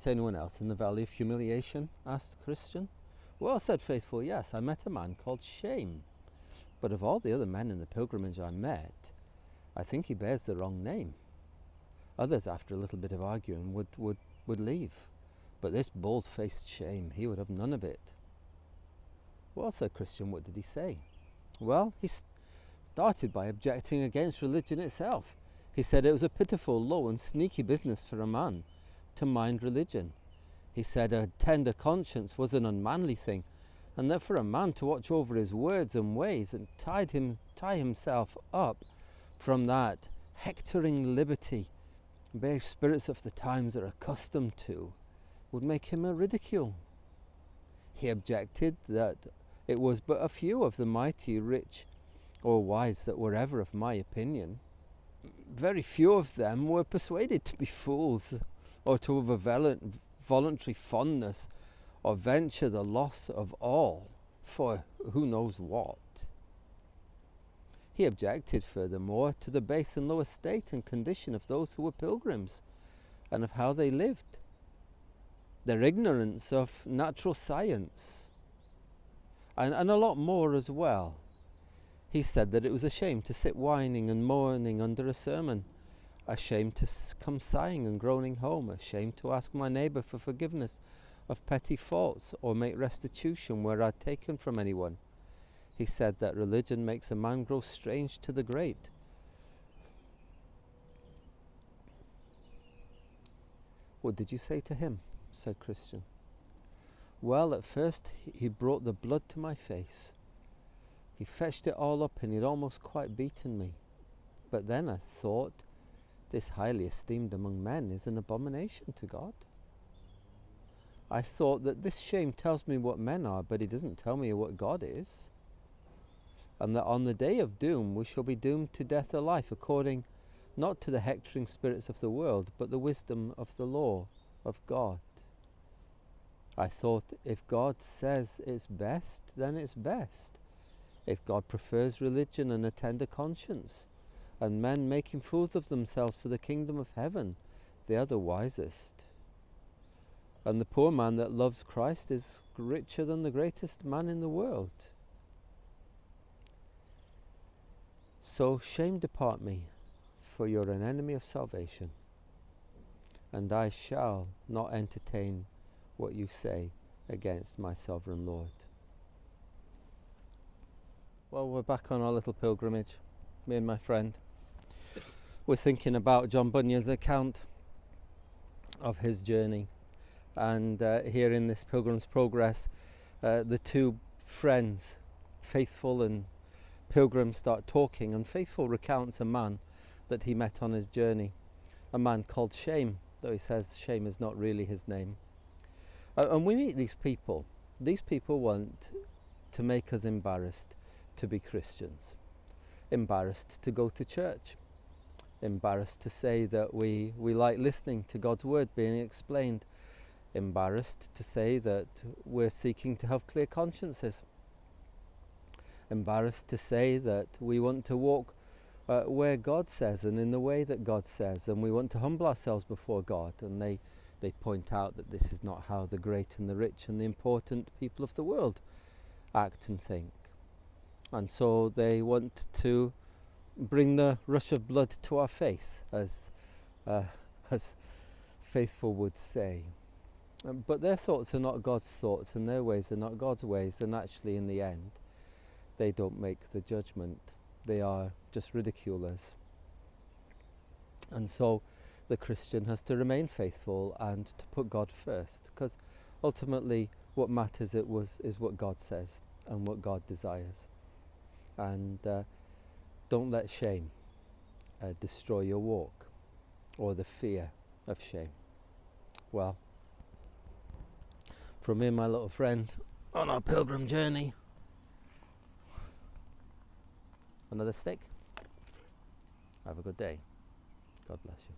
meet anyone else in the valley of humiliation?" asked the Christian. "Well," said Faithful, "yes, I met a man called Shame. But of all the other men in the pilgrimage I met, I think he bears the wrong name." Others, after a little bit of arguing, would leave. But this bold-faced Shame, he would have none of it. "Well," said Christian, "what did he say?" "Well, he started by objecting against religion itself. He said it was a pitiful, low and sneaky business for a man to mind religion. He said a tender conscience was an unmanly thing, and that for a man to watch over his words and ways and tie himself up from that hectoring liberty bare spirits of the times are accustomed to would make him a ridicule. He objected that it was but a few of the mighty, rich, or wise that were ever of my opinion. Very few of them were persuaded to be fools, or to have a voluntary fondness, or venture the loss of all for who knows what. He objected, furthermore, to the base and low estate and condition of those who were pilgrims, and of how they lived, their ignorance of natural science, and a lot more as well. He said that it was a shame to sit whining and moaning under a sermon, a shame to come sighing and groaning home, a shame to ask my neighbour for forgiveness of petty faults or make restitution where I'd taken from anyone. He said that religion makes a man grow strange to the great. "What did you say to him?" said Christian. "Well, at first he brought the blood to my face. He fetched it all up and he'd almost quite beaten me. But then I thought, this highly esteemed among men is an abomination to God. I thought that this Shame tells me what men are, but he doesn't tell me what God is. And that on the day of doom we shall be doomed to death or life according not to the hectoring spirits of the world, but the wisdom of the law of God. I thought, if God says it's best, then it's best. If God prefers religion and a tender conscience, and men making fools of themselves for the kingdom of heaven, they are the wisest. And the poor man that loves Christ is richer than the greatest man in the world. So shame depart me, for you're an enemy of salvation, and I shall not entertain what you say against my sovereign Lord." Well, we're back on our little pilgrimage, me and my friend. We're thinking about John Bunyan's account of his journey. And here in this Pilgrim's Progress, the two friends, Faithful and Pilgrim, start talking. And Faithful recounts a man that he met on his journey, a man called Shame, though he says Shame is not really his name. And we meet these people. These people want to make us embarrassed to be Christians, embarrassed to go to church, embarrassed to say that we like listening to God's word being explained, embarrassed to say that we're seeking to have clear consciences, embarrassed to say that we want to walk where God says and in the way that God says, and we want to humble ourselves before God. And they point out that this is not how the great and the rich and the important people of the world act and think. And so they want to bring the rush of blood to our face, as Faithful would say. But their thoughts are not God's thoughts, and their ways are not God's ways, and actually in the end they don't make the judgment. They are just ridiculers. And so the Christian has to remain faithful and to put God first, because ultimately what matters is what God says and what God desires. And don't let shame destroy your walk, or the fear of shame. Well, from me and my little friend on our pilgrim journey, another stick. Have a good day. God bless you.